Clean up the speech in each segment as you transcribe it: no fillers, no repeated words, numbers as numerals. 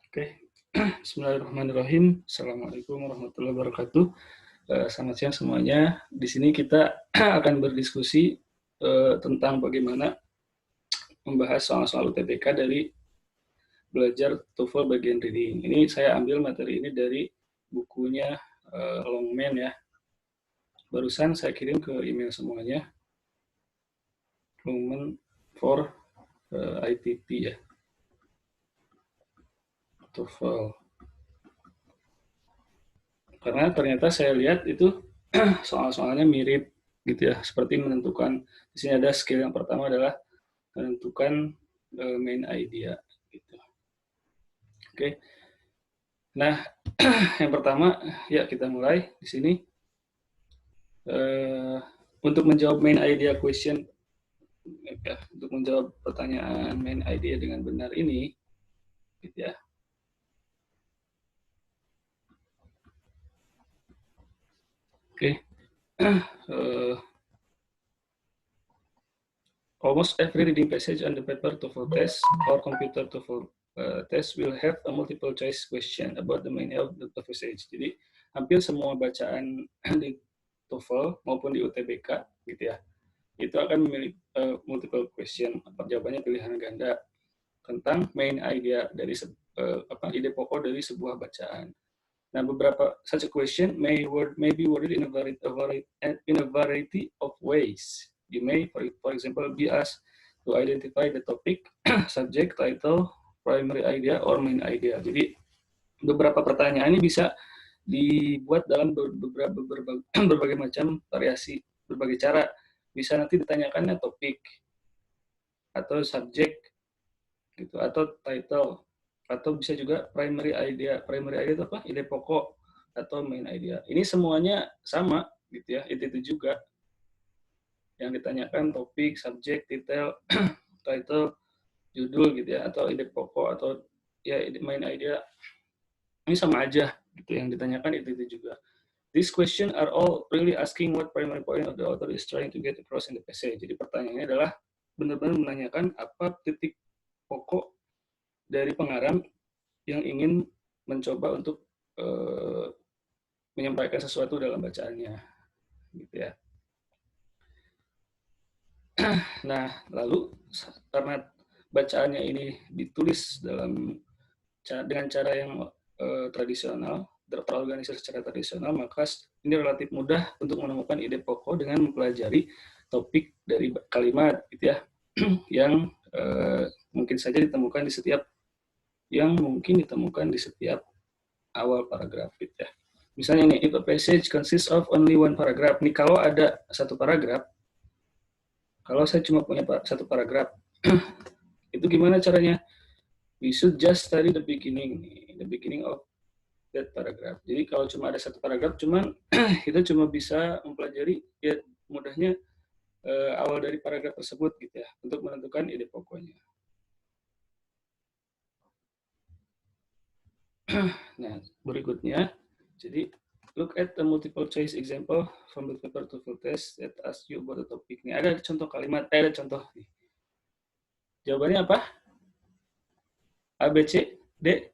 Oke, Bismillahirrahmanirrahim. Assalamualaikum warahmatullahi wabarakatuh. Selamat siang semuanya. Di sini kita akan berdiskusi tentang bagaimana membahas soal-soal UTBK dari belajar TOEFL bagian reading. Ini saya ambil materi ini dari bukunya Longman ya. Barusan saya kirim ke email semuanya. Longman for ITP ya. TOEFL. Karena ternyata saya lihat itu soal-soalnya mirip gitu ya, seperti menentukan di sini ada skill yang pertama adalah menentukan main idea gitu. Oke. Nah, yang pertama ya kita mulai di sini untuk menjawab main idea question ya, untuk menjawab pertanyaan main idea dengan benar ini gitu ya. Oke. Almost every reading passage on the paper TOEFL test or computer TOEFL test will have a multiple choice question about the main of the passage. Jadi hampir semua bacaan di TOEFL maupun di UTBK gitu ya, itu akan memiliki multiple question. Jawabannya pilihan ganda tentang main idea dari ide pokok dari sebuah bacaan. Nah, beberapa such a question may be worded in a variety of ways. You may, for example, be asked to identify the topic, subject, title, primary idea, or main idea. Jadi, beberapa pertanyaan ini bisa dibuat dalam berbagai macam variasi, berbagai cara. Bisa nanti ditanyakannya topik, atau subjek, gitu, atau title, atau bisa juga primary idea. Primary idea itu apa? Ide pokok atau main idea. Ini semuanya sama gitu ya, itu juga yang ditanyakan topik, subjek, detail, title, judul gitu ya, atau ide pokok atau ya main idea. Ini sama aja gitu, yang ditanyakan itu juga. These questions are all really asking what primary point of the author is trying to get across in the essay. Jadi pertanyaannya adalah benar-benar menanyakan apa titik pokok dari pengarang yang ingin mencoba untuk menyampaikan sesuatu dalam bacaannya, gitu ya. Nah, lalu karena bacaannya ini ditulis dengan cara yang tradisional, terorganisir secara tradisional, maka ini relatif mudah untuk menemukan ide pokok dengan mempelajari topik dari kalimat, gitu ya, yang mungkin saja ditemukan di setiap awal paragraf, gitu ya. Misalnya nih, if a passage consists of only one paragraph, nih kalau ada satu paragraf, kalau saya cuma punya satu paragraf, itu gimana caranya? We should just study the beginning of that paragraph. Jadi kalau cuma ada satu paragraf, kita cuma bisa mempelajari ya mudahnya awal dari paragraf tersebut gitu ya, untuk menentukan ide pokoknya. Nah, berikutnya, jadi look at the multiple choice example from the paper TOEFL test that ask you about the topic. Nih ada contoh kalimat, ada contoh nih. Jawabannya apa? A, B, C, D.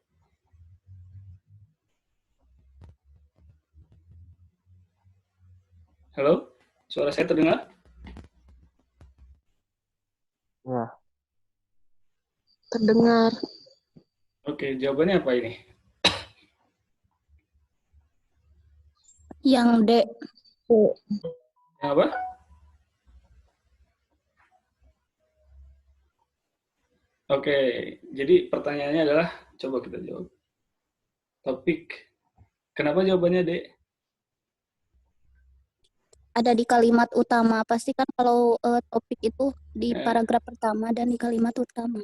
Halo? Suara saya terdengar? Ya. Terdengar. Oke, jawabannya apa ini? Yang D. Yang apa? Oke, jadi pertanyaannya adalah, coba kita jawab. Topik. Kenapa jawabannya D? Ada di kalimat utama. Pasti kan kalau topik itu di paragraf pertama dan di kalimat utama.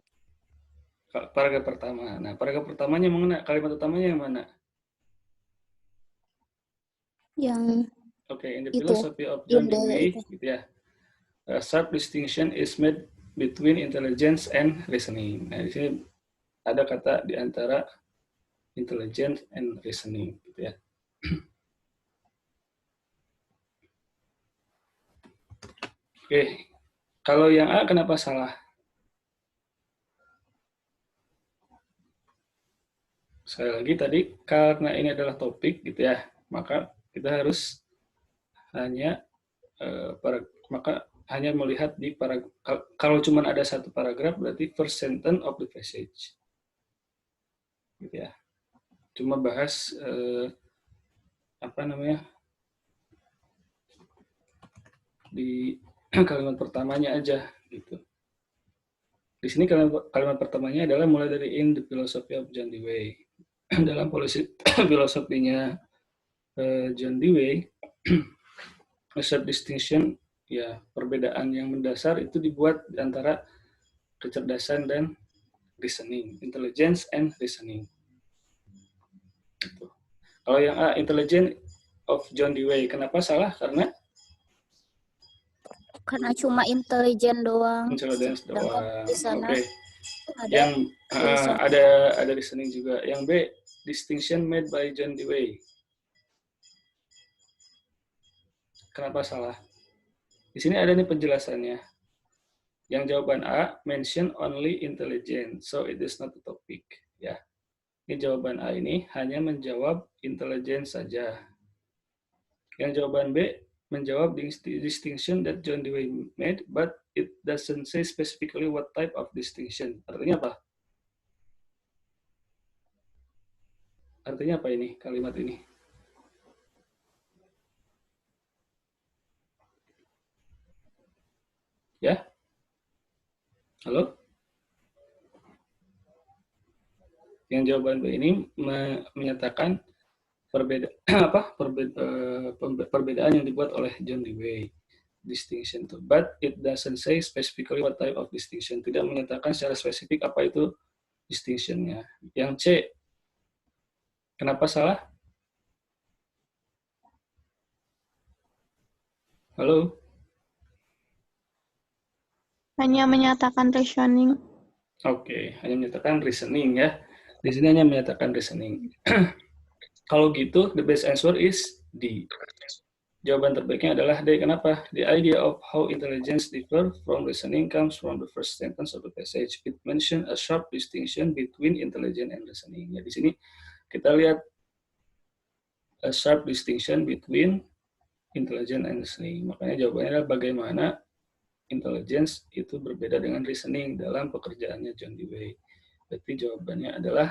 Paragraf pertama. Nah, paragraf pertamanya mana? Kalimat utamanya yang mana? Yang In the itu, philosophy of John Dewey, itu. gitu ya. A sharp distinction is made between intelligence and reasoning. Nah, di sini ada kata di antara intelligence and reasoning, gitu ya. Oke, kalau yang A kenapa salah? sekali lagi tadi karena ini adalah topik gitu ya, maka kita harus hanya maka hanya melihat di kalau cuma ada satu paragraf berarti first sentence of the passage gitu ya. Cuma bahas apa namanya di kalimat pertamanya aja gitu. Di sini kalimat pertamanya adalah mulai dari in the philosophy of John Dewey. Dalam filosofinya John Dewey, a sharp distinction, ya perbedaan yang mendasar itu dibuat antara kecerdasan dan reasoning, intelligence and reasoning. Gitu. Kalau yang A, intelligence of John Dewey, kenapa salah? Karena cuma intelijen doang. Intelligence doang. Di sana Oke. ada Yang reason. ada reasoning juga. Yang B, distinction made by John Dewey. Kenapa salah? Di sini ada nih penjelasannya. Yang jawaban A, mention only intelligence, so it is not a topic. Ya, ini jawaban A ini hanya menjawab intelligence saja. Yang jawaban B menjawab distinction that John Dewey made, but it doesn't say specifically what type of distinction. Artinya apa? Artinya apa ini kalimat ini? Ya? Halo? Yang jawaban B ini menyatakan perbedaan yang dibuat oleh John Dewey, distinction itu. But it doesn't say specifically what type of distinction. Tidak menyatakan secara spesifik apa itu distinction-nya. Yang C, kenapa salah? Halo? Hanya menyatakan reasoning. Oke, hanya menyatakan reasoning ya. Di sini hanya menyatakan reasoning. Kalau gitu, the best answer is D. Jawaban terbaiknya adalah D. Kenapa? The idea of how intelligence differ from reasoning comes from the first sentence of the passage. It mentions a sharp distinction between intelligence and reasoning. Ya, di sini kita lihat a sharp distinction between intelligence and reasoning. Makanya jawabannya adalah bagaimana intelligence itu berbeda dengan reasoning dalam pekerjaannya John Dewey. Berarti jawabannya adalah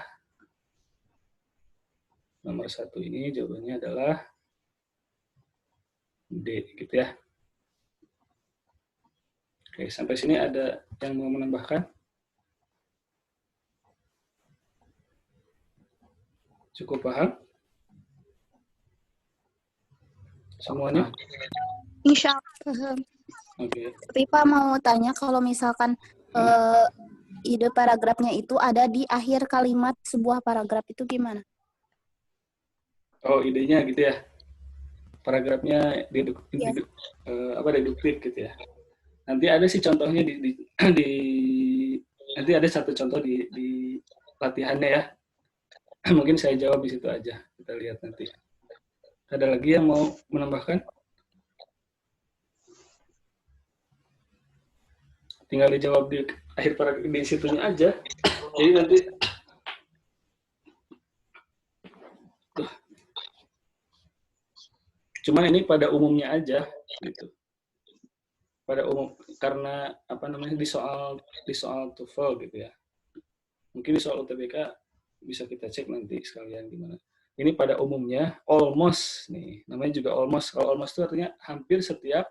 nomor 1 ini, jawabannya adalah D, gitu ya. Oke, sampai sini ada yang mau menambahkan? Cukup paham? Semuanya? Insya Allah. Oke. Tapi Pak mau tanya kalau misalkan ide paragrafnya itu ada di akhir kalimat sebuah paragraf itu gimana? Oh, idenya gitu ya. Paragrafnya deduktif gitu ya. Nanti ada sih contohnya nanti ada satu contoh di latihannya ya. Mungkin saya jawab di situ aja. Kita lihat nanti. Ada lagi yang mau menambahkan? Tinggal dijawab di akhir paragraf di situnya aja. Jadi nanti cuman ini pada umumnya aja gitu. Pada umum karena apa namanya di soal TOEFL gitu ya. Mungkin di soal UTBK bisa kita cek nanti sekalian gimana. Ini pada umumnya almost nih, namanya juga almost. Kalau almost itu artinya hampir setiap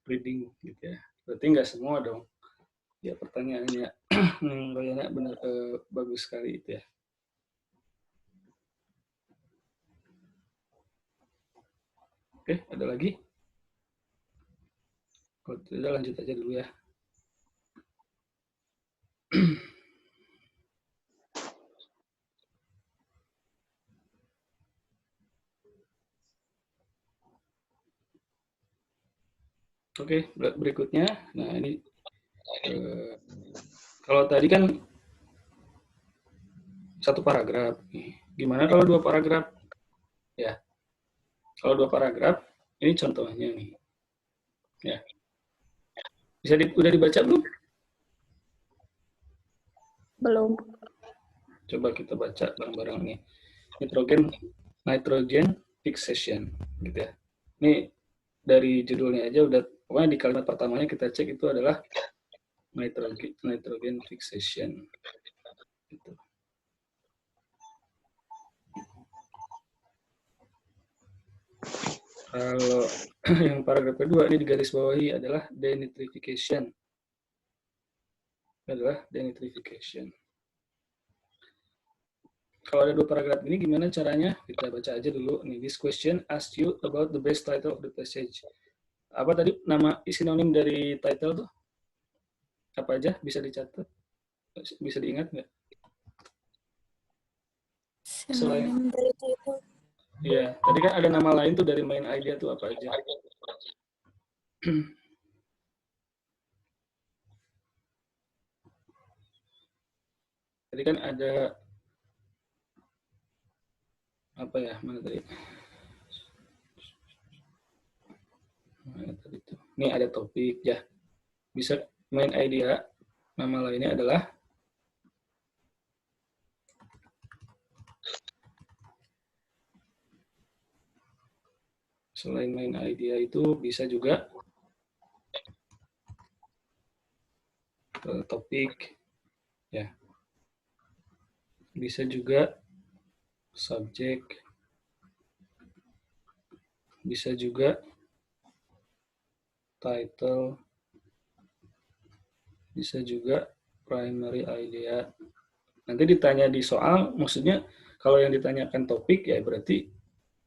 reading gitu ya. Berarti nggak semua dong. Ya pertanyaannya kayaknya benar bagus sekali itu ya. Oke, ada lagi? Kalau tidak lanjut aja dulu ya. Oke, berikutnya. Nah, ini kalau tadi kan satu paragraf. Gimana kalau 2 paragraf? Ya. Kalau 2 paragraf, ini contohnya nih. Ya. Udah dibaca belum? Belum. Coba kita baca bareng-bareng nih. Nitrogen fixation, gitu ya. Ini dari judulnya aja udah, pokoknya di kalimat pertamanya kita cek itu adalah nitrogen fixation. Gitu. Kalau yang paragraf kedua ini digaris bawahi adalah denitrification. Kalau ada dua paragraf ini gimana caranya? Kita baca aja dulu. Nih, this question asks you about the best title of the passage. Apa tadi nama sinonim dari title tuh? Apa aja? Bisa dicatat? Bisa diingat nggak? Sinonim dari title. Iya, tadi kan ada nama lain tuh dari main idea tuh apa aja? Tadi kan ada apa ya? Mana tadi? Mana tadi tuh? Ini ada topik ya. Bisa main idea. Nama lainnya adalah selain main idea itu bisa juga topik ya. Bisa juga subjek. Bisa juga title. Bisa juga primary idea. Nanti ditanya di soal, maksudnya kalau yang ditanyakan topik ya berarti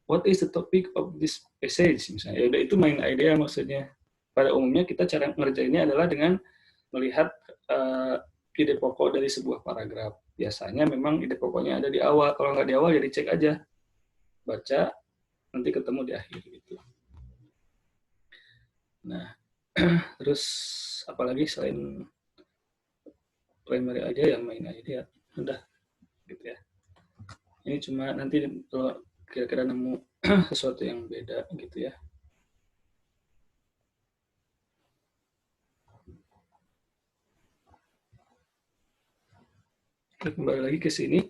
what is the topic of this passage misalnya. Ya udah itu main idea maksudnya. Pada umumnya kita cara ngerjainnya adalah dengan melihat ide pokok dari sebuah paragraf. Biasanya memang ide pokoknya ada di awal. Kalau nggak di awal ya dicek aja. Baca, nanti ketemu di akhir gitu. Nah, terus apalagi selain primary aja ya main idea. Udah gitu ya. Ini cuma nanti kalau kira-kira nemu sesuatu yang beda gitu ya. Kembali lagi ke sini.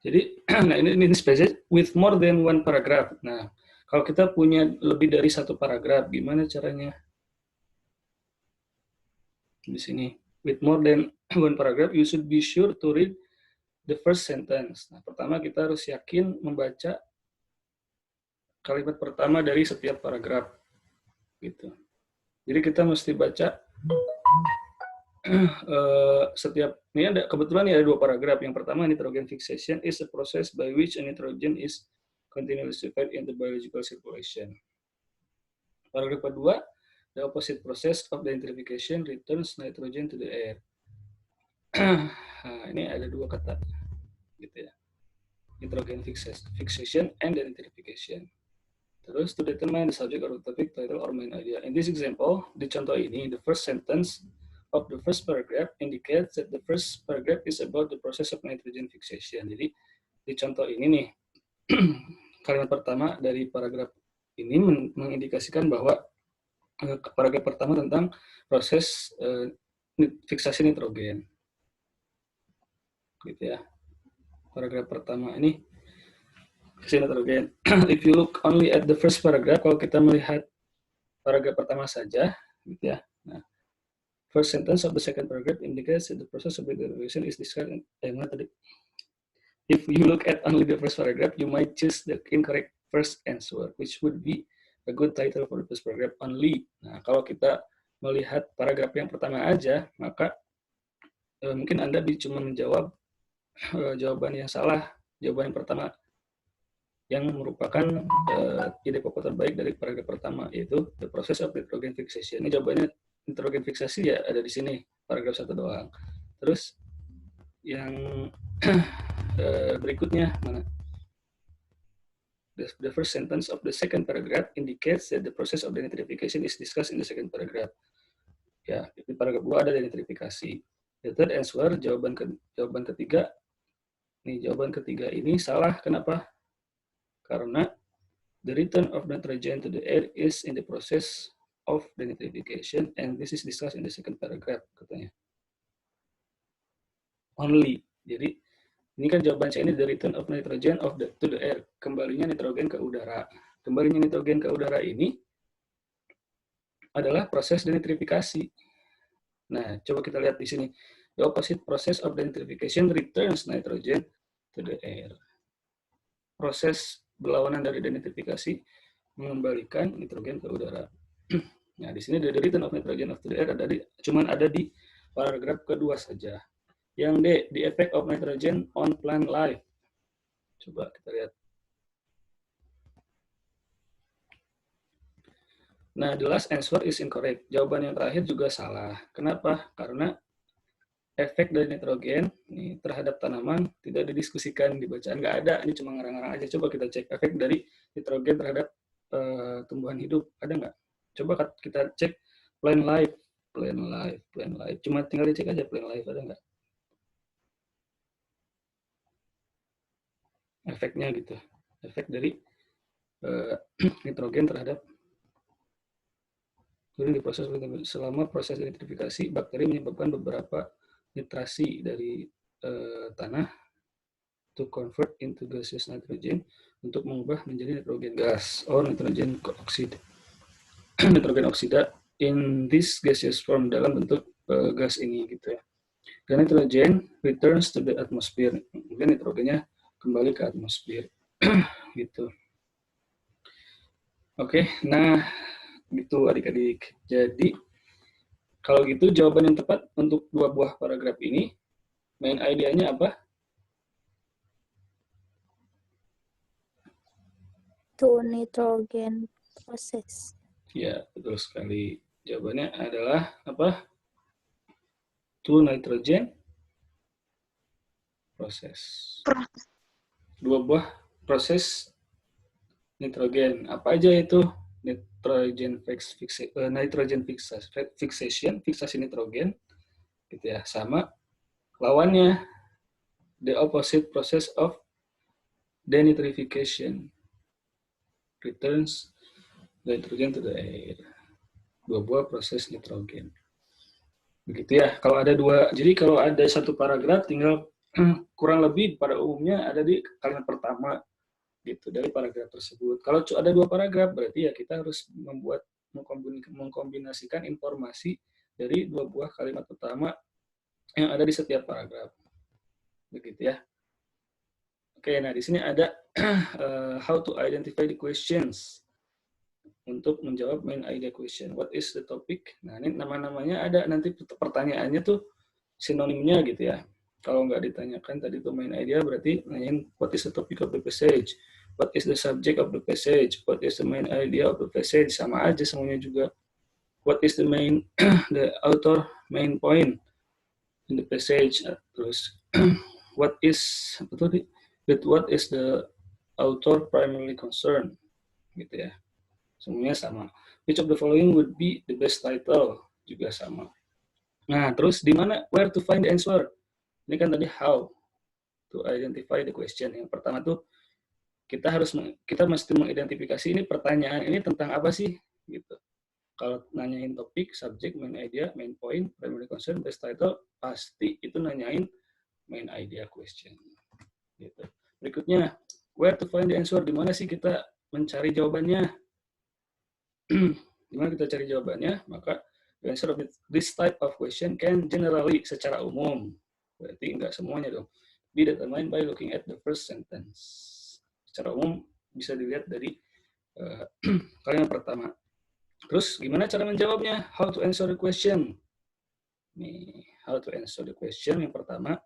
Jadi, nah ini spesies with more than one paragraph. Nah, kalau kita punya lebih dari satu paragraf, gimana caranya? Di sini, with more than one paragraph, you should be sure to read the first sentence. Nah, pertama kita harus yakin membaca kalimat pertama dari setiap paragraf. Gitu. Jadi kita mesti baca setiap, ini ada kebetulan ini ada dua paragraf. Yang pertama, nitrogen fixation is a process by which a nitrogen is continuously fed into biological circulation. Paragraf kedua, the opposite process of denitrification returns nitrogen to the air. Nah, ini ada dua kata, gitu ya. Nitrogen fixation and denitrification. Terus, to determine the subject or the topic, title, or main idea. In this example, di contoh ini, the first sentence of the first paragraph indicates that the first paragraph is about the process of nitrogen fixation. Jadi, di contoh ini nih, kalimat pertama dari paragraf ini mengindikasikan bahwa paragraf pertama tentang proses fiksasi nitrogen. Gitu ya. Paragraf pertama ini fiksasi nitrogen. If you look only at the first paragraph, kalau kita melihat paragraf pertama saja, gitu ya. Nah, first sentence of the second paragraph indicates that the process of denitrification is described in If you look at only the first paragraph, you might choose the incorrect first answer, which would be a good title for the first paragraph only. Nah, kalau kita melihat paragraf yang pertama aja, maka mungkin Anda cuma menjawab jawaban yang salah, jawaban yang pertama, yang merupakan ide pokok terbaik dari paragraf pertama, yaitu the process of nitrogen fixation. Ini jawabannya nitrogen fixasi ya ada di sini, paragraf 1 doang. Terus yang berikutnya mana? The first sentence of the second paragraph indicates that the process of denitrification is discussed in the second paragraph. Ya, di paragraf 2 ada denitrifikasi. The third answer, jawaban ketiga. Nih, jawaban ketiga ini salah. Kenapa? Karena the return of nitrogen to the air is in the process of denitrification and this is discussed in the second paragraph, katanya. Only. Jadi Ini kan jawaban C ini the return of nitrogen to the air. Kembalinya nitrogen ke udara. Kembalinya nitrogen ke udara ini adalah proses denitrifikasi. Nah, coba kita lihat di sini. The opposite process of denitrification returns nitrogen to the air. Proses berlawanan dari denitrifikasi mengembalikan nitrogen ke udara. Nah, di sini the return of nitrogen to the air cuman ada di paragraf kedua saja. Yang D, the effect of nitrogen on plant life. Coba kita lihat. Nah, the last answer is incorrect. Jawaban yang terakhir juga salah. Kenapa? Karena efek dari nitrogen terhadap tanaman tidak didiskusikan di bacaan. Nggak ada, ini cuma ngarang-ngarang aja. Coba kita cek efek dari nitrogen terhadap tumbuhan hidup. Ada nggak? Coba kita cek plant life. Cuma tinggal dicek aja plant life, ada nggak? Efeknya gitu, efek dari nitrogen terhadap di proses selama proses nitrifikasi bakteri menyebabkan beberapa nitrasi dari tanah to convert into gaseous nitrogen untuk mengubah menjadi nitrogen gas or nitrogen oxide. Nitrogen oksida in this gaseous form dalam bentuk gas ini gitu ya. Dan nitrogen returns to the atmosphere. Kemudian nitrogennya kembali ke atmosfer gitu. Oke, nah gitu adik-adik. Jadi kalau gitu jawaban yang tepat untuk 2 buah paragraf ini, main idenya apa? To nitrogen process. Ya, betul sekali. Jawabannya adalah apa? To nitrogen process. 2 buah proses nitrogen. Apa aja itu? Nitrogen fixation, fiksasi nitrogen, gitu ya. Sama lawannya, the opposite process of denitrification, returns nitrogen to the air. 2 buah proses nitrogen. Begitu ya. Kalau ada 2, jadi kalau ada 1 paragraf, tinggal kurang lebih pada umumnya ada di kalimat pertama gitu dari paragraf tersebut. Kalau ada 2 paragraf berarti ya kita harus mengkombinasikan informasi dari 2 buah kalimat pertama yang ada di setiap paragraf. Begitu ya. Oke, nah di sini ada how to identify the questions. Untuk menjawab main idea question. What is the topic? Nah, ini nama-namanya ada, nanti pertanyaannya tuh sinonimnya gitu ya. Kalau nggak ditanyakan tadi tuh main idea, berarti nanyain what is the topic of the passage, what is the subject of the passage, what is the main idea of the passage, sama aja semuanya juga. What is the main, the author main point in the passage, terus what is the author primarily concerned, gitu ya. Semuanya sama. Which of the following would be the best title, juga sama. Nah, terus di mana, where to find the answer? Ini kan tadi how to identify the question. Yang pertama tuh kita mesti mengidentifikasi ini pertanyaan ini tentang apa sih gitu. Kalau nanyain topik, subject, main idea, main point, primary concern, best title, pasti itu nanyain main idea question. Gitu. Berikutnya, where to find the answer? Di mana sih kita mencari jawabannya? Di mana kita cari jawabannya? Maka the answer of this type of question can generally, secara umum, berarti enggak semuanya dong, be determined by looking at the first sentence. Secara umum bisa dilihat dari kalimat pertama. Terus gimana cara menjawabnya? How to answer the question? Nih, how to answer the question yang pertama.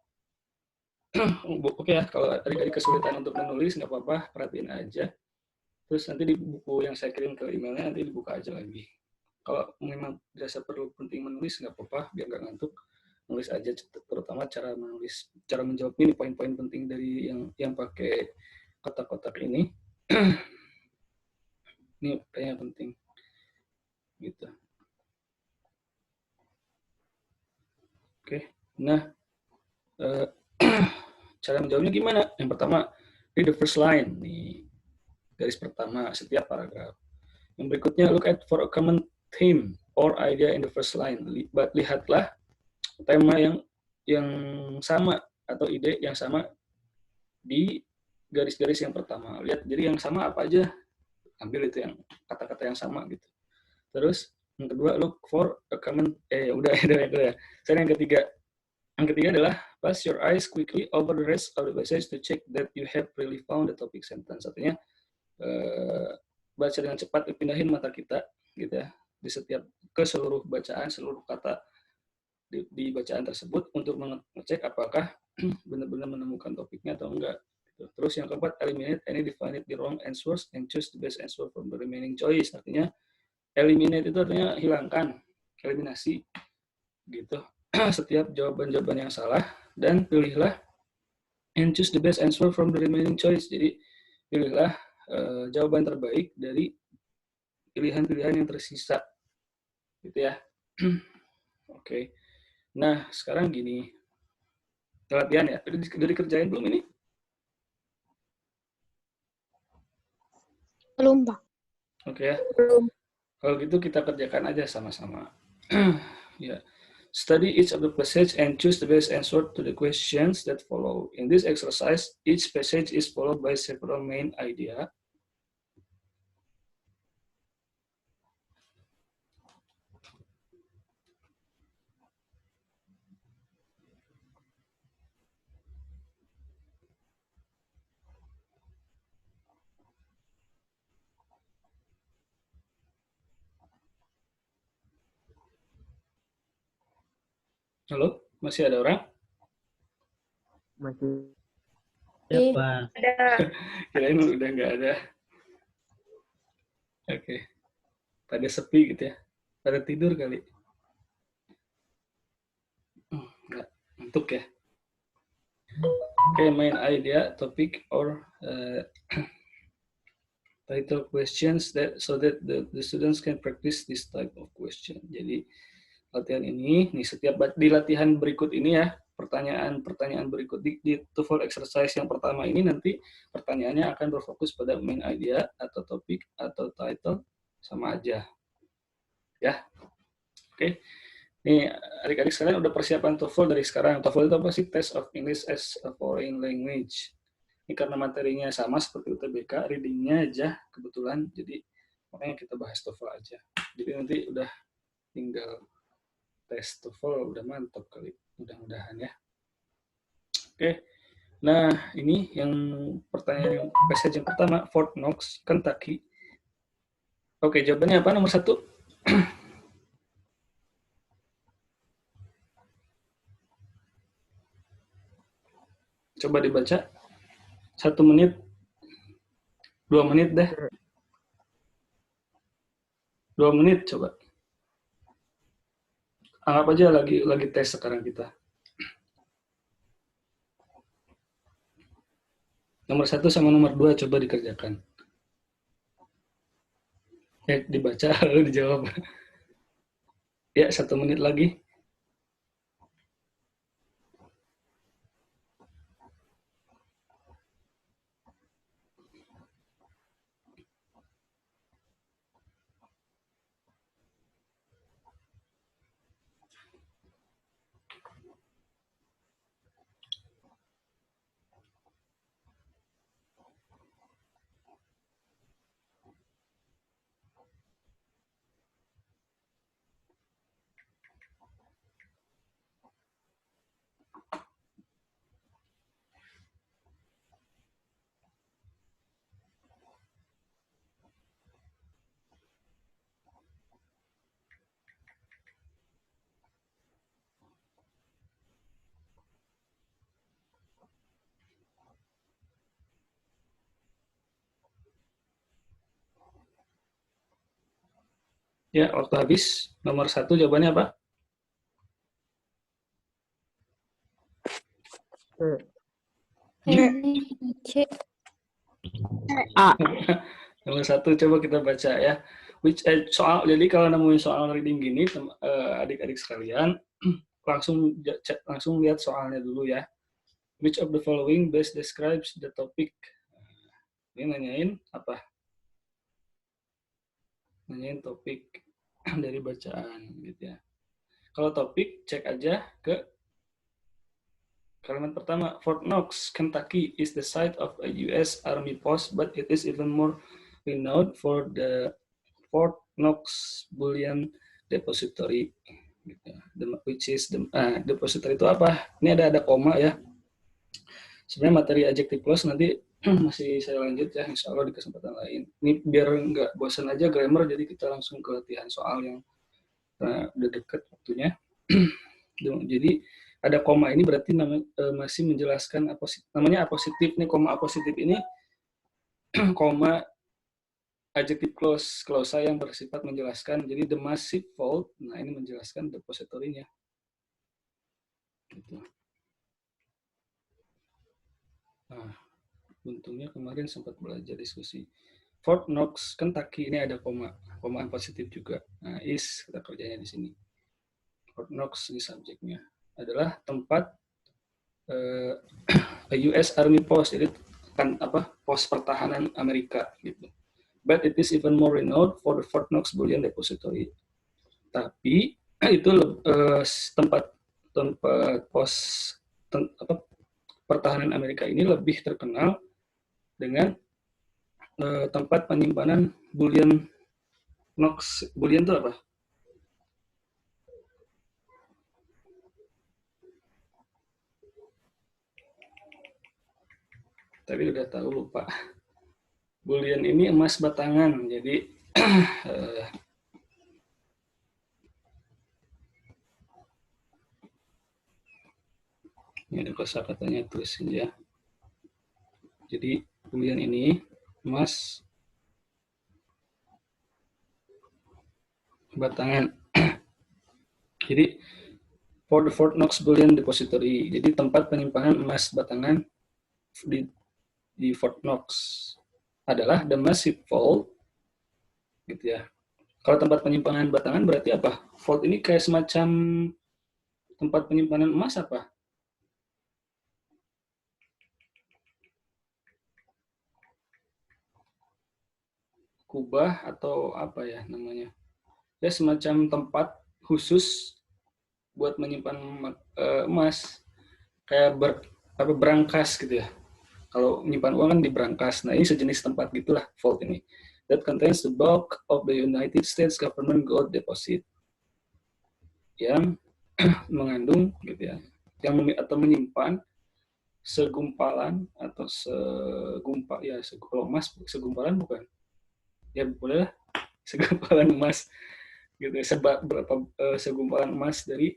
Oke ya, kalau adik-adik kesulitan untuk menulis nggak apa-apa, perhatiin aja. Terus nanti di buku yang saya kirim ke emailnya nanti dibuka aja lagi. Kalau memang dirasa perlu penting menulis nggak apa-apa, biar nggak ngantuk. Nulis aja, terutama cara menulis, cara menjawab ini poin-poin penting dari yang pakai kotak-kotak ini. Ini kayaknya penting, gitu. Oke, nah cara menjawabnya gimana? Yang pertama, read the first line, nih garis pertama setiap paragraf. Yang berikutnya, look at for a common theme or idea in the first line. Lihatlah tema yang sama atau ide yang sama di garis-garis yang pertama. Lihat, jadi yang sama apa aja, ambil itu yang kata-kata yang sama gitu. Terus yang kedua, look for a common, udah ya. Sekarang yang ketiga adalah pass your eyes quickly over the rest of the passage to check that you have really found the topic sentence. Artinya baca dengan cepat, pindahin mata kita gitu ya di setiap ke seluruh bacaan, seluruh kata di bacaan tersebut untuk mengecek apakah benar-benar menemukan topiknya atau enggak. Gitu. Terus yang keempat, eliminate any definitely wrong answers and choose the best answer from the remaining choice. Artinya eliminate itu artinya hilangkan, eliminasi gitu. Setiap jawaban-jawaban yang salah dan pilihlah and choose the best answer from the remaining choice. Jadi pilihlah jawaban terbaik dari pilihan-pilihan yang tersisa. Gitu ya. Oke. Nah, sekarang gini. Latihan ya. Udah dikerjain belum ini? Belum, Pak. Oke ya. Belum. Kalau gitu kita kerjakan aja sama-sama. Ya. Study each of the passage and choose the best answer to the questions that follow. In this exercise, each passage is followed by several main idea. Halo, masih ada orang? Masih Ih, Pak. Kirain udah nggak ada. Oke. Pada sepi gitu ya. Pada tidur kali. Nggak, ngantuk ya. Oke, main idea, topic, or title questions so that the students can practice this type of question. Jadi latihan ini, nih setiap di latihan berikut ini ya, pertanyaan-pertanyaan berikut di TOEFL exercise yang pertama ini nanti pertanyaannya akan berfokus pada main idea atau topik atau title sama aja. Ya. Oke. Nih adik-adik sekalian udah persiapan TOEFL dari sekarang. TOEFL itu apa sih? Test of English as a Foreign Language. Ini karena materinya sama seperti UTBK, readingnya aja kebetulan, jadi makanya kita bahas TOEFL aja. Jadi nanti udah tinggal tes TOEFL, udah mantap kali, mudah-mudahan ya. Oke, nah ini yang pertanyaan passage yang pertama, Fort Knox, Kentucky. Oke, jawabannya apa nomor 1? Coba dibaca. 1 menit, 2 menit deh. 2 menit coba. Anggap aja lagi tes sekarang kita. Nomor 1 sama nomor 2 coba dikerjakan. Dibaca lalu dijawab. Ya, 1 menit lagi. Ya, waktu habis. Nomor 1 jawabannya apa? ini C. Nomor 1 coba kita baca ya. Soal, jadi kalau nemuin soal reading gini, adik-adik sekalian, langsung lihat soalnya dulu ya. Which of the following best describes the topic? Ini nanyain apa? Nanyain topik dari bacaan gitu ya. Kalau topik cek aja ke Kalimat pertama, Fort Knox, Kentucky is the site of a U.S. Army post, but it is even more renowned for the Fort Knox Bullion Depository. Which is depository itu apa? Ini ada koma ya. Sebenarnya materi adjective clause nanti masih saya lanjut ya, insya Allah di kesempatan lain. Ini biar nggak bosan aja grammar, jadi kita langsung ke latihan soal yang udah deket waktunya. Jadi ada koma ini berarti masih menjelaskan namanya apositif nih. Koma apositif ini koma adjective clause yang bersifat menjelaskan. Jadi the massive vault, nah ini menjelaskan depository-nya. Gitu. Nah, untungnya kemarin sempat belajar diskusi. Fort Knox, Kentucky, ini ada koma positif juga. Nah, is kita kerjanya di sini. Fort Knox ini subjeknya adalah tempat US Army Post, jadi kan pos pertahanan Amerika gitu. But it is even more renowned for the Fort Knox Bullion Depository. Tapi itu tempat pos pertahanan Amerika ini lebih terkenal dengan tempat penyimpanan bullion Knox. Bullion itu apa? Tapi udah tahu lupa. Bullion ini emas batangan, jadi ini ada kosakatanya, tulisin ya. Jadi bullion ini emas batangan. Jadi for the Fort Knox Bullion Depository, jadi tempat penyimpanan emas batangan di Fort Knox adalah the massive vault, gitu ya. Kalau tempat penyimpanan batangan berarti apa? Vault ini kayak semacam tempat penyimpanan emas apa? Kubah atau apa ya namanya? Ya semacam tempat khusus buat menyimpan emas, kayak berangkas gitu ya. Kalau menyimpan uang kan di berangkas. Nah, ini sejenis tempat gitulah vault ini. That contains the bulk of the United States government gold deposit. Yang mengandung gitu ya. Atau menyimpan segumpalan atau kalau emas segumpalan bukan. Ya boleh lah, segumpalan emas gitu. Segumpalan emas dari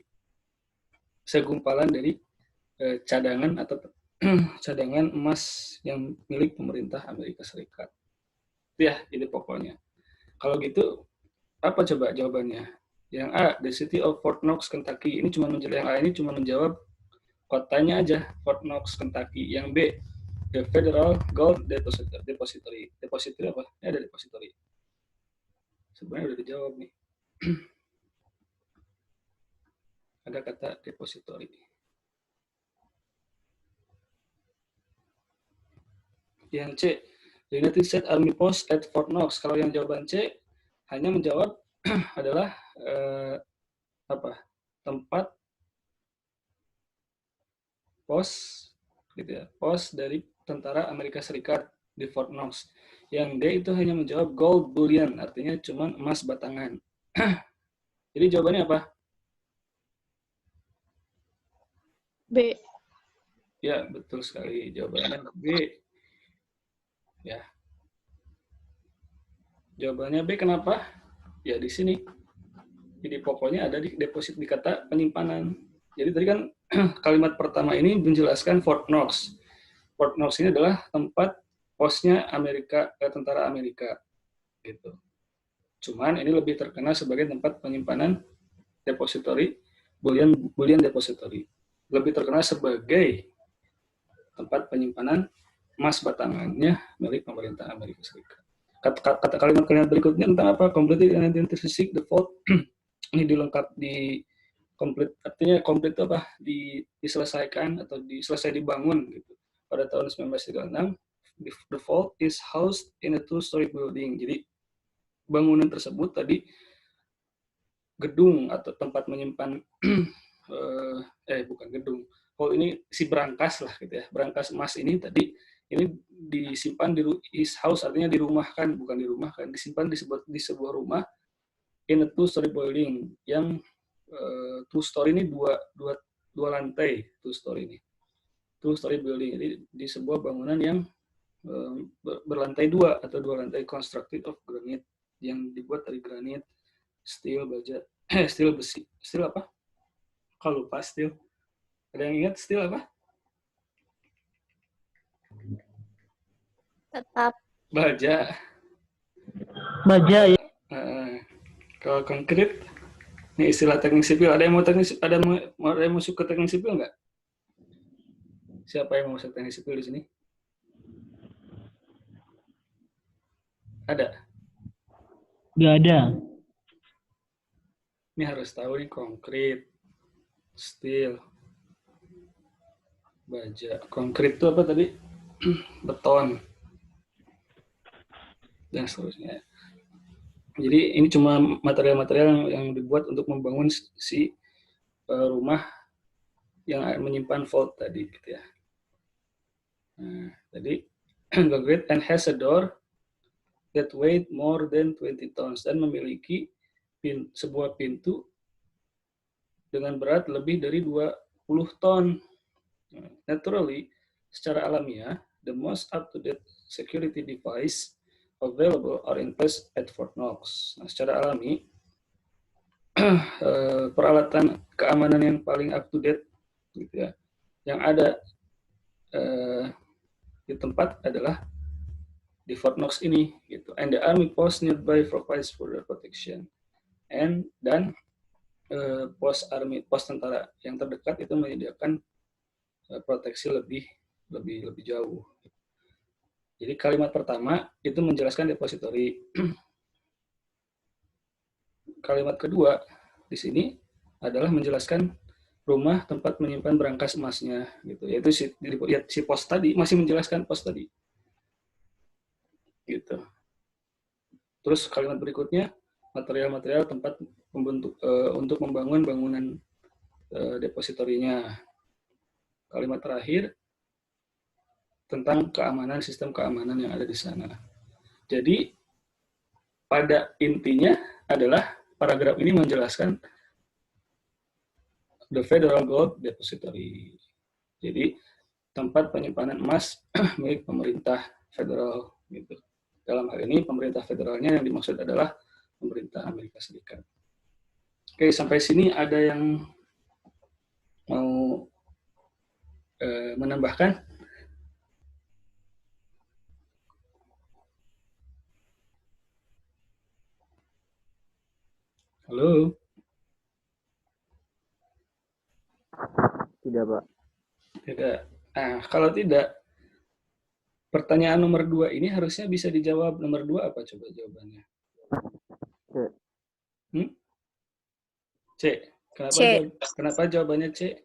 cadangan atau cadangan emas yang milik pemerintah Amerika Serikat. Itu ya, ide pokoknya. Kalau gitu, apa coba jawabannya? Yang A, the city of Fort Knox, Kentucky. Ini yang A ini cuma menjawab kotanya aja, Fort Knox, Kentucky. Yang B, the Federal Gold Depository. Depository apa? Ini ada depository. Sebenarnya udah dijawab nih. Ada kata depository. Yang C, the United States Army Post at Fort Knox. Kalau yang jawaban C hanya menjawab adalah tempat pos gitu ya, pos dari tentara Amerika Serikat di Fort Knox. Yang D itu hanya menjawab gold bullion, artinya cuma emas batangan. Jadi jawabannya apa? B. Ya, betul sekali. Jawabannya B. Ya. Jawabannya B, kenapa? Ya di sini. Jadi pokoknya ada di deposit, di kata penyimpanan. Jadi tadi kan kalimat pertama ini menjelaskan Fort Knox. Fort Knox ini adalah tempat posnya tentara Amerika. Gitu. Cuman ini lebih terkenal sebagai tempat penyimpanan depository, bullion depository. Lebih terkenal sebagai tempat penyimpanan emas batangannya milik pemerintah Amerika Serikat. Kata kalimat-kalimat berikutnya tentang apa? Completed in 1936, the vault ini dilengkap di complete, artinya complete itu apa? Diselesaikan atau selesai dibangun gitu. Pada tahun 1936, the vault is housed in a two-story building. Jadi bangunan tersebut tadi gedung atau tempat menyimpan bukan gedung, oh ini si berangkas lah gitu ya, berangkas emas ini tadi ini disimpan di his house, artinya dirumahkan, bukan dirumahkan, disimpan di sebuah rumah in a two-story building yang two story ini dua lantai, two story building, jadi di sebuah bangunan yang berlantai dua atau dua lantai, constructed of granite, yang dibuat dari granit, steel, baja, steel besi, steel apa? Kalau lupa steel. Ada yang ingat steel apa? Tetap. Baja. Baja ya. Kalau konkret, ini istilah teknik sipil. Ada yang mau masuk ke teknik sipil nggak? Siapa yang mau masuk teknik sipil di sini? Ada? Nggak ada. Ini harus tahu nih, konkret, steel, baja. Konkret itu apa tadi? Beton. Dan seterusnya. Jadi ini cuma material-material yang dibuat untuk membangun si rumah yang menyimpan vault tadi, gitu ya. Nah, tadi concrete and has a door that weight more than 20 tons, dan memiliki sebuah pintu dengan berat lebih dari 20 ton. Naturally, secara alamiah, the most up-to-date security device available are in place at Fort Knox. Nah, secara alami, peralatan keamanan yang paling up-to-date gitu ya, yang ada di tempat adalah di Fort Knox ini gitu. And the army post nearby provides further protection. Dan pos tentara yang terdekat itu menyediakan proteksi lebih jauh. Jadi kalimat pertama itu menjelaskan depository. Kalimat kedua di sini adalah menjelaskan rumah tempat menyimpan berangkas emasnya, gitu. Yaitu si pos tadi masih menjelaskan pos tadi, gitu. Terus kalimat berikutnya material-material tempat untuk membangun bangunan depositorinya. Kalimat terakhir tentang keamanan, sistem keamanan yang ada di sana. Jadi pada intinya adalah paragraf ini menjelaskan the Federal Gold Depository. Jadi tempat penyimpanan emas milik pemerintah federal gitu. Dalam hal ini pemerintah federalnya yang dimaksud adalah pemerintah Amerika Serikat. Oke, sampai sini ada yang mau menambahkan? Halo? Tidak, Pak. Tidak. Nah, kalau tidak, pertanyaan nomor 2 ini harusnya bisa dijawab. Nomor 2 apa coba jawabannya? C. C. Kenapa jawabannya C?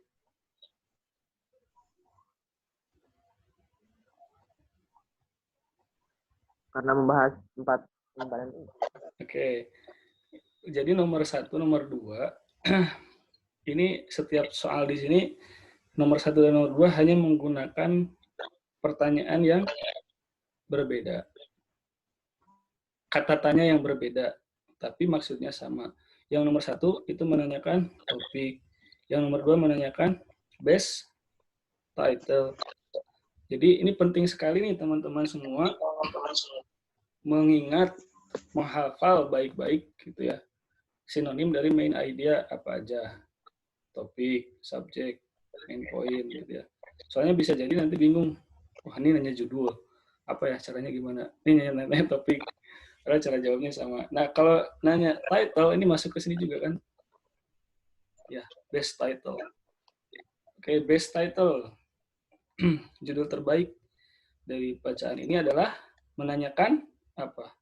Karena membahas 4 penyimpanan ini. Oke. Jadi nomor 1, nomor 2, ini setiap soal di sini, nomor 1 dan nomor 2 hanya menggunakan pertanyaan yang berbeda. Kata tanya yang berbeda, tapi maksudnya sama. Yang nomor 1 itu menanyakan topik. Yang nomor 2 menanyakan best title. Jadi ini penting sekali nih teman-teman semua mengingat, menghafal baik-baik gitu ya. Sinonim dari main idea apa aja. Topik, subjek, main point gitu ya. Soalnya bisa jadi nanti bingung. Wah, ini nanya judul. Apa ya caranya gimana? Ini nanya topik. Karena cara jawabnya sama. Nah, kalau nanya title ini masuk ke sini juga kan? Ya, best title. Oke, best title. Judul terbaik dari bacaan ini adalah menanyakan apa?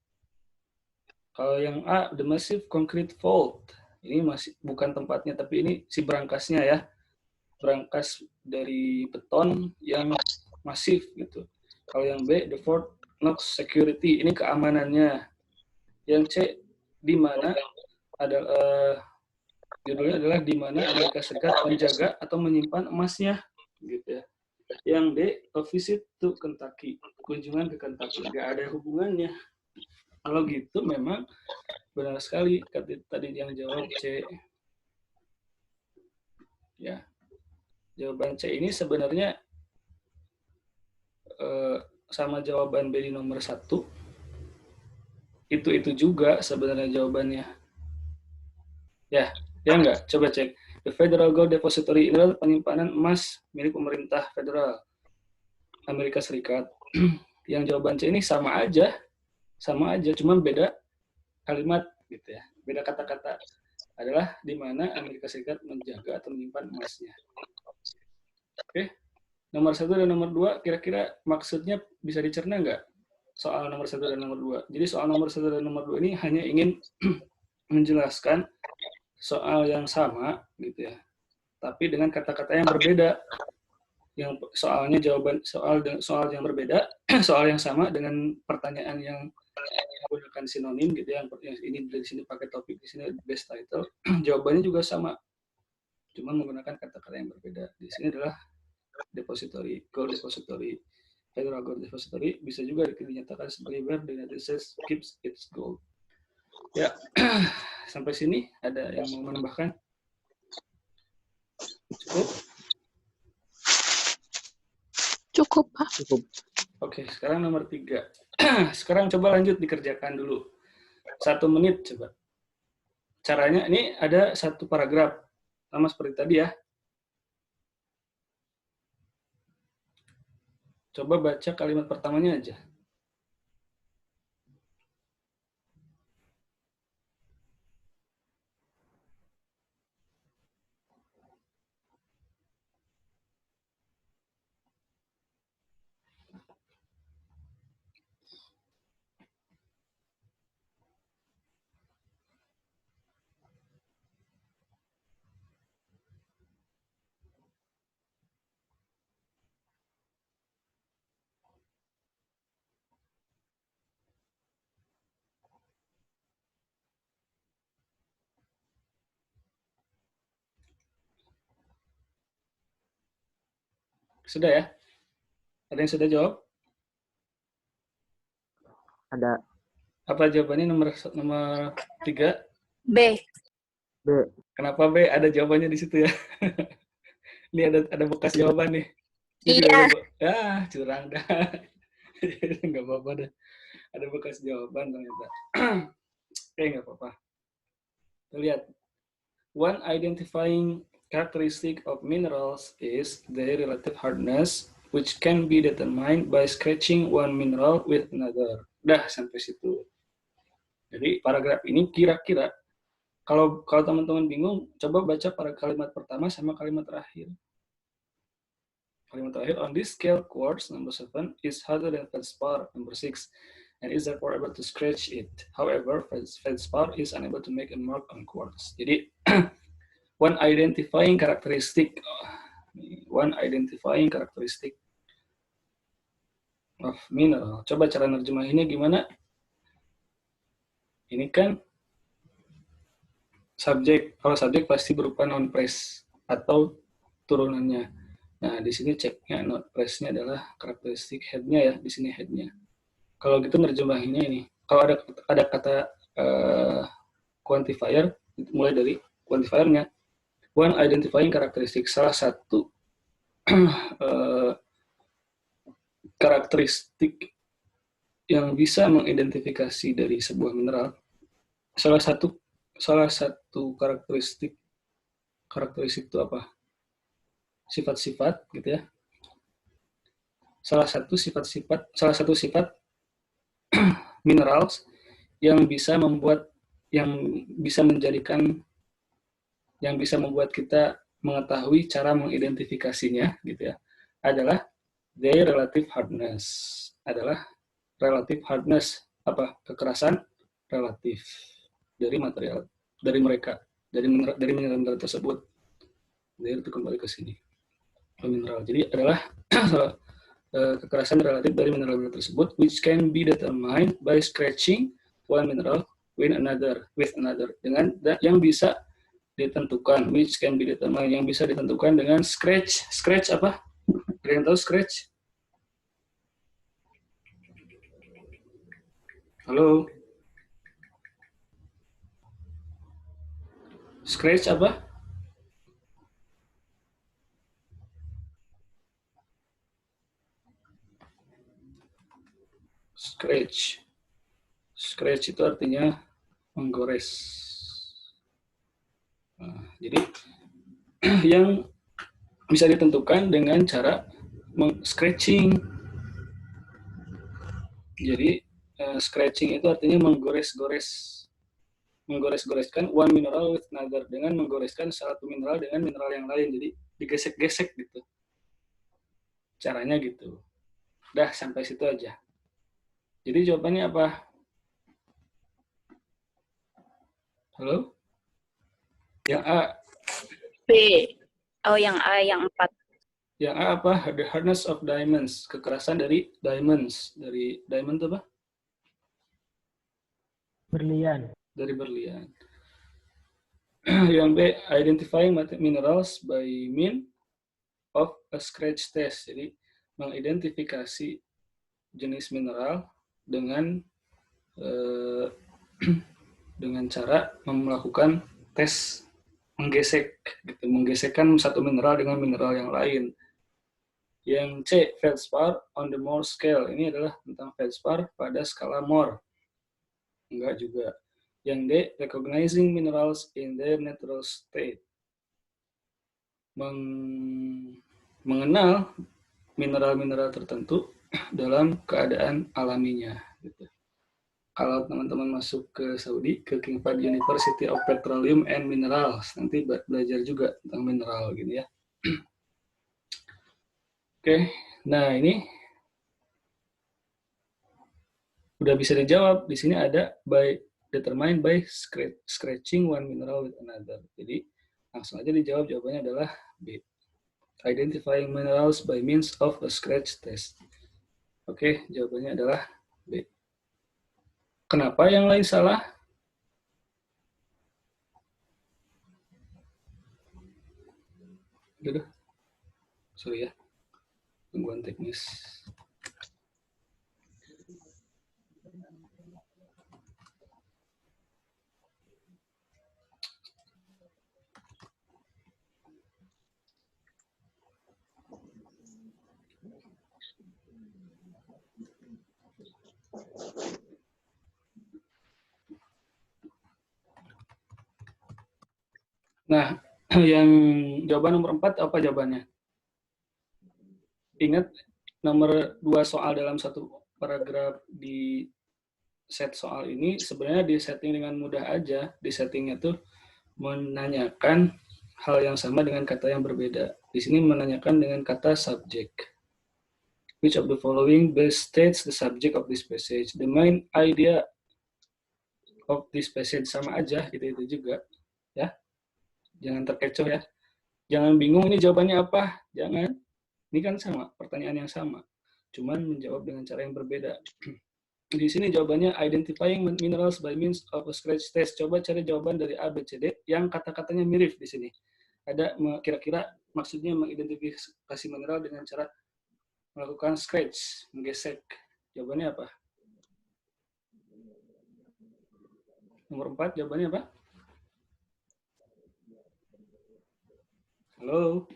Kalau yang A, The Massive Concrete Vault. Ini masih bukan tempatnya, tapi ini si berangkasnya ya. Berangkas dari beton yang masif gitu. Kalau yang B, The Fort Knox Security. Ini keamanannya. Yang C, di mana adalah judulnya adalah di mana Amerika Serikat menjaga atau menyimpan emasnya. gitu ya. Yang D, a visit to Kentucky, kunjungan ke Kentucky, nggak ada hubungannya. Kalau gitu memang benar sekali tadi yang jawab C. Ya, jawaban C ini sebenarnya sama jawaban B di nomor 1. Itu juga sebenarnya jawabannya. Ya enggak? Coba cek. The Federal Gold Depository ini adalah penyimpanan emas milik pemerintah federal Amerika Serikat. Yang jawaban C ini sama aja, cuma beda kalimat gitu ya, beda kata-kata. Adalah di mana Amerika Serikat menjaga atau menyimpan emasnya. Oke, nomor 1 dan nomor 2 kira-kira maksudnya bisa dicerna nggak? Soal nomor 1 dan nomor 2. Jadi soal nomor 1 dan nomor 2 ini hanya ingin menjelaskan soal yang sama gitu ya, tapi dengan kata-kata yang berbeda. Yang soalnya jawaban soal yang berbeda, soal yang sama dengan pertanyaan yang menggunakan sinonim gitu ya. Yang ini di sini pakai topik, di sini best title. Jawabannya juga sama, cuma menggunakan kata-kata yang berbeda. Di sini adalah depository, gold depository, Federal Gold Depository, bisa juga dinyatakan sebagai where the United States keeps its gold. Ya, sampai sini ada yang mau menambahkan? Cukup? Cukup, Pak. Cukup. Oke, sekarang nomor 3. Sekarang coba lanjut dikerjakan dulu. 1 menit coba. Caranya, ini ada 1 paragraf. Sama seperti tadi ya. Coba baca kalimat pertamanya aja. Sudah ya? Ada yang sudah jawab? Ada. Apa jawabannya nomor 3? B. B. Kenapa B? Ada jawabannya di situ ya. Ini ada bekas jawaban nih. Ini Iya. Ya, curang dah. Nggak apa-apa dah. Ada bekas jawaban ternyata. Oke, nggak apa-apa. Kita lihat. One identifying characteristic of minerals is their relative hardness, which can be determined by scratching one mineral with another. Dah, sampai situ. Jadi, paragraf ini kira-kira, kalau teman-teman bingung, coba baca pada kalimat pertama sama kalimat terakhir. Kalimat terakhir, on this scale, quartz, number 7, is harder than feldspar, number 6, and is therefore able to scratch it. However, feldspar is unable to make a mark on quartz. Jadi, one identifying characteristic of mineral. Coba cara nerjemahinnya gimana? Ini kan subjek. Kalau subjek pasti berupa noun phrase atau turunannya. Nah, di sini ceknya noun phrase-nya adalah karakteristik head-nya ya, di sini head-nya. Kalau gitu nerjemahinnya ini. Kalau ada kata quantifier, mulai dari quantifiernya. One identifying karakteristik, salah satu karakteristik yang bisa mengidentifikasi dari sebuah mineral. Salah satu karakteristik itu apa? Sifat-sifat gitu ya. Salah satu sifat minerals yang bisa membuat kita mengetahui cara mengidentifikasinya gitu ya, adalah their relative hardness. Apa? Kekerasan relatif dari material, dari mineral tersebut. Dari itu kembali ke sini. Mineral. Jadi adalah kekerasan relatif dari mineral tersebut, which can be determined by scratching one mineral with another, dengan yang bisa ditentukan, which can be determined, yang bisa ditentukan dengan scratch apa? Ada yang tahu Scratch? Halo? Scratch apa? Scratch. Scratch itu artinya menggores. Nah, jadi yang bisa ditentukan dengan cara scratching. Jadi scratching itu artinya menggores-goreskan one mineral with another, dengan menggoreskan satu mineral dengan mineral yang lain. Jadi digesek-gesek gitu. Caranya gitu. Dah sampai situ aja. Jadi jawabannya apa? Halo? Yang A. B. Oh, yang A, yang 4. Yang A apa? The hardness of diamonds. Kekerasan dari diamonds. Dari diamond itu apa? Berlian. Dari berlian. Yang B, identifying minerals by means of a scratch test. Jadi mengidentifikasi jenis mineral dengan dengan cara melakukan tes menggesek, gitu, menggesekkan satu mineral dengan mineral yang lain. Yang C, feldspar on the Mohr scale. Ini adalah tentang feldspar pada skala Mohr. Enggak juga. Yang D, recognizing minerals in their natural state. Mengenal mineral-mineral tertentu dalam keadaan alaminya. Gitu. Kalau teman-teman masuk ke Saudi, ke King Fahd University of Petroleum and Minerals, nanti belajar juga tentang mineral, gitu ya. Oke, nah ini udah bisa dijawab. Di sini ada determined by scratching one mineral with another. Jadi langsung aja dijawab, jawabannya adalah B. Identifying minerals by means of a scratch test. Oke, jawabannya adalah B. Kenapa yang lain salah? Udah, sorry ya, gangguan teknis. Nah, yang jawaban nomor 4 apa jawabannya? Ingat, nomor 2 soal dalam satu paragraf di set soal ini sebenarnya di setting dengan mudah aja. Di settingnya tuh menanyakan hal yang sama dengan kata yang berbeda. Di sini menanyakan dengan kata subject. Which of the following best states the subject of this passage? The main idea of this passage, sama aja, itu juga. Ya, jangan terkecoh ya. Jangan bingung ini jawabannya apa. Jangan. Ini kan sama, pertanyaan yang sama. Cuman menjawab dengan cara yang berbeda. Di sini jawabannya identifying minerals by means of a scratch test. Coba cari jawaban dari A, B, C, D yang kata-katanya mirip di sini. Ada kira-kira maksudnya mengidentifikasi mineral dengan cara melakukan scratch, menggesek. Jawabannya apa? Nomor 4, jawabannya apa? Halo?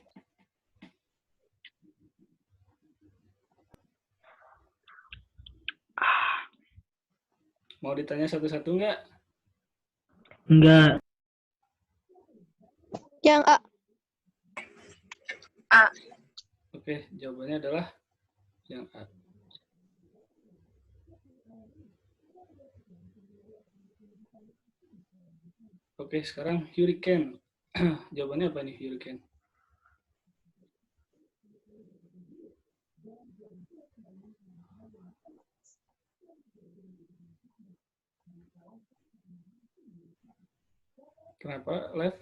Mau ditanya satu-satu nggak? Enggak. Yang A. A. Oke, jawabannya adalah yang A. Oke, sekarang hurricane. Jawabannya apa nih hurricane? Kenapa left?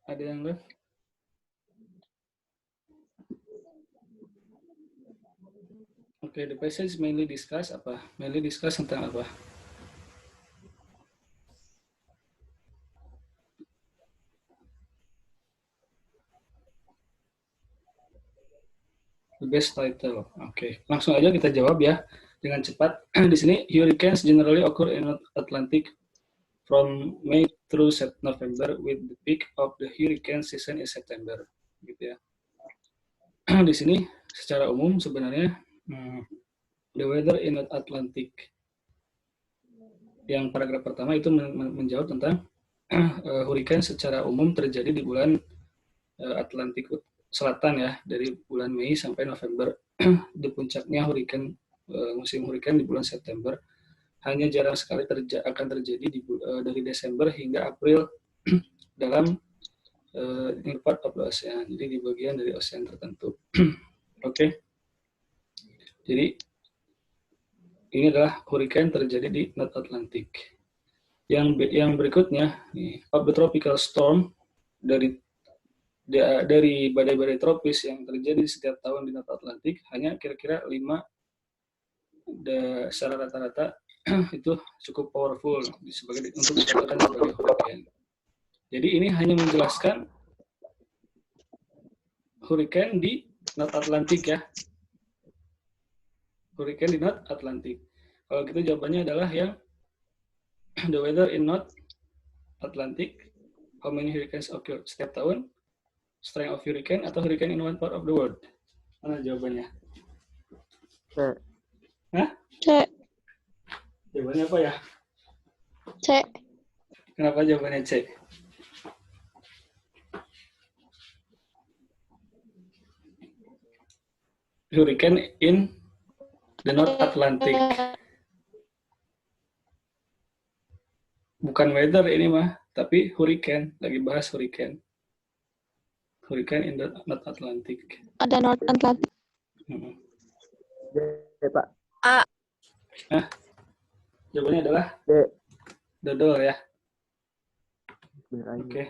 Ada yang left? Oke, the passage mainly discuss apa? Mainly discuss tentang apa? the best title. Oke, langsung aja kita jawab ya dengan cepat. Di sini hurricanes generally occur in North Atlantic from May through November, with the peak of the hurricane season in September. Gitu ya. Di sini secara umum sebenarnya the weather in North Atlantic. Yang paragraf pertama itu menjawab tentang hurricane secara umum terjadi di bulan Atlantik Selatan ya, dari bulan Mei sampai November. Di puncaknya musim hurricane di bulan September. Hanya jarang sekali akan terjadi dari Desember hingga April dalam part of the ocean, jadi di bagian dari ocean tertentu. Oke. Jadi ini adalah hurricane terjadi di North Atlantic. Yang berikutnya, of the tropical storm, dari badai-badai tropis yang terjadi setiap tahun di North Atlantic, hanya kira-kira 5 secara rata-rata itu cukup powerful untuk dikatakan sebagai hurricane. Jadi ini hanya menjelaskan hurricane di North Atlantic ya. Hurricane di North Atlantic. Kalau gitu jawabannya adalah yang the weather in North Atlantic, how many hurricanes occur setiap tahun, strength of hurricane, atau hurricane in one part of the world. Mana jawabannya? C. Hah? C. Jawabannya apa ya? C. Kenapa jawabannya C? Hurricane in the North Atlantic. Bukan weather ini mah, tapi hurricane. Lagi bahas hurricane. Hurricane in the North Atlantic. Ada North Atlantic. D, Pak. A. Jawabannya adalah D. dodol ya. Bener aja. Oke.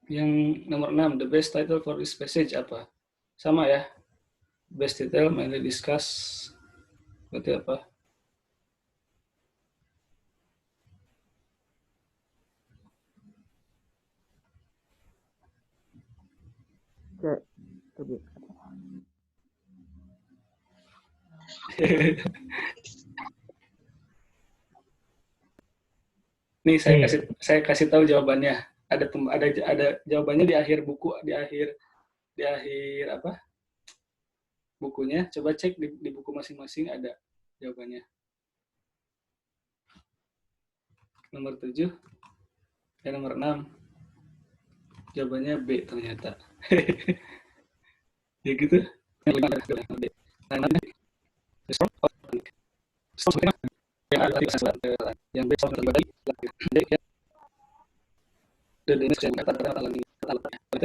Yang nomor 6, the best title for this passage apa? Sama ya. Best title mainly discuss. Berarti apa? C. Coba. Nih saya kasih tahu jawabannya. Ada jawabannya di akhir buku, di akhir apa? Bukunya. Coba cek di buku masing-masing ada jawabannya. Nomor 7. Nomor 6. Jawabannya B ternyata. Ya gitu. Yang B ternyata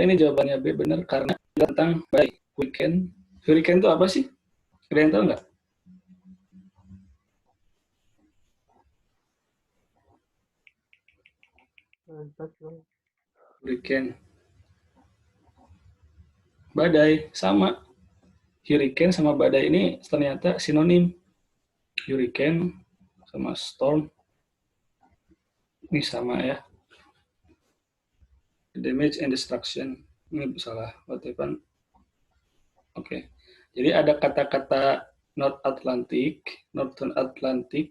ini jawabannya B benar karena tentang baik hurricane. Hurricane itu apa sih? Ada yang tahu nggak? Hurricane. Badai sama. Hurricane sama badai ini ternyata sinonim. Hurricane sama storm ini sama ya. Damage and destruction ini salah. Northern Jadi ada kata-kata North Atlantic, Northern Atlantic.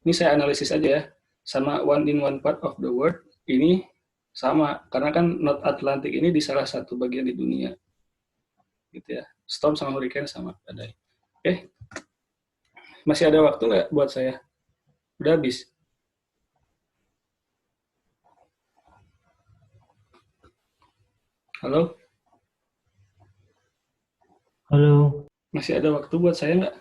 Ini saya analisis aja ya. Sama one in one part of the world ini sama karena kan North Atlantic ini di salah satu bagian di dunia. Gitu ya. Storm sama hurricane sama badai. Oke. Masih ada waktu nggak buat saya? Udah habis. Halo? Halo. Masih ada waktu buat saya nggak?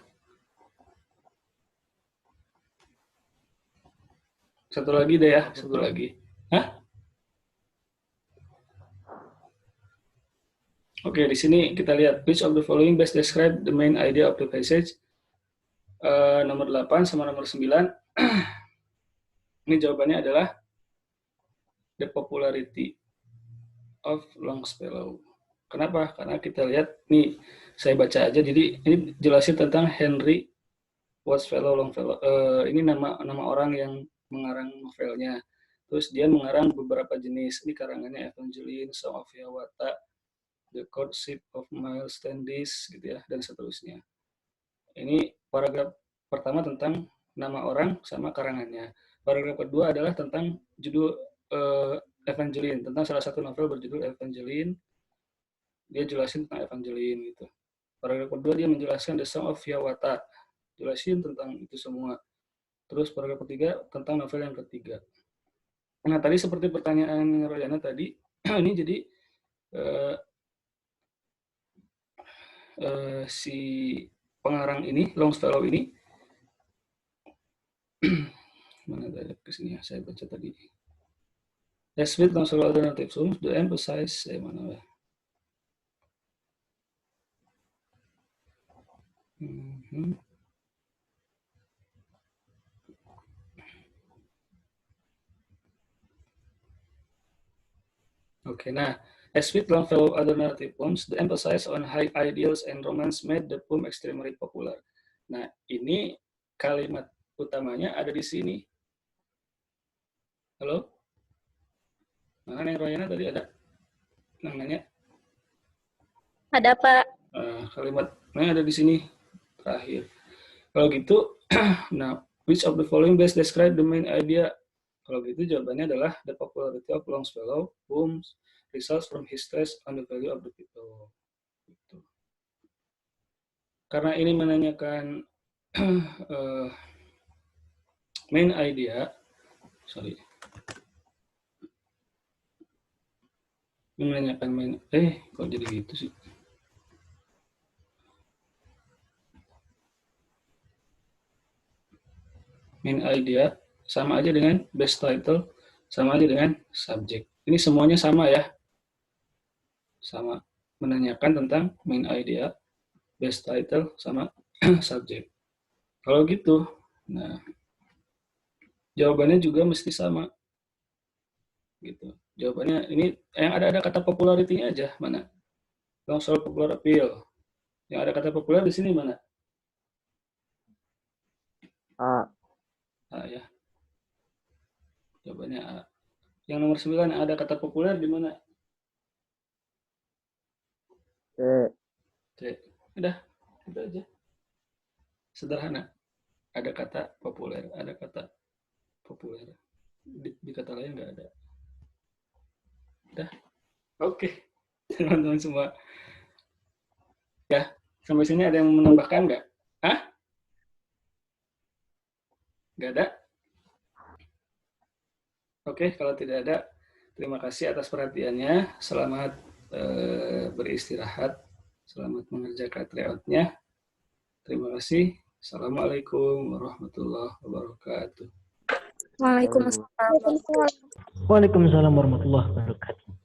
Satu lagi deh ya, satu lagi. Hah? Oke, di sini kita lihat which of the following best describe the main idea of the passage. Nomor 8 sama nomor 9. Ini jawabannya adalah the popularity of Longfellow. Kenapa? Karena kita lihat nih, saya baca aja. Jadi ini jelasin tentang Henry Longfellow. Ini nama orang yang mengarang novelnya. Terus dia mengarang beberapa jenis. Ini karangannya Evangeline, Song of Hiawatha, the courtship of Miles Standish, gitu ya, dan seterusnya. Ini paragraf pertama tentang nama orang sama karangannya. Paragraf kedua adalah tentang judul Evangeline, tentang salah satu novel berjudul Evangeline. Dia jelasin tentang Evangeline gitu. Paragraf kedua dia menjelaskan The Song of Hiawatha, jelasin tentang itu semua. Terus paragraf ketiga tentang novel yang ketiga. Nah, tadi seperti pertanyaan Royana tadi, ini jadi si pengarang ini, Longfellow ini, mana ada ke sini ya, saya baca tadi. As with Longfellow alternative forms, the emphasize, mana ya? Oke, nah, as with Longfellow other narrative poems, the emphasis on high ideals and romance made the poem extremely popular. Nah, ini kalimat utamanya ada di sini. Halo? Mana yang Royana tadi ada? Namanya? Ada, Pak. Kalimatnya ada di sini terakhir. Kalau gitu, nah, which of the following best describe the main idea? Kalau gitu jawabannya adalah the popularity of Longfellow poems results from his stress on the value of the people. Gitu. Karena ini menanyakan main idea, menanyakan main, kok jadi gitu sih? Main idea sama aja dengan best title, sama aja dengan subject. Ini semuanya sama ya. Sama, menanyakan tentang main idea, best title, sama subject. Kalau gitu, nah, jawabannya juga mesti sama. Gitu. Jawabannya ini yang ada kata popularity-nya aja, mana? Longfellow popular appeal. Yang ada kata populer di sini mana? A. A ya. Jawabannya A. Yang nomor 9 ada kata populer di mana? C. C. Udah, itu aja. Sederhana. Ada kata populer, ada kata populer. Di kata lain nggak ada. Udah. Oke. Teman-teman semua. Ya, sampai sini ada yang menambahkan nggak? Hah? Nggak ada? Oke, kalau tidak ada, terima kasih atas perhatiannya. Selamat beristirahat. Selamat mengerjakan tryout-nya. Terima kasih. Assalamualaikum warahmatullahi wabarakatuh. Waalaikumsalam. Waalaikumsalam warahmatullahi wabarakatuh.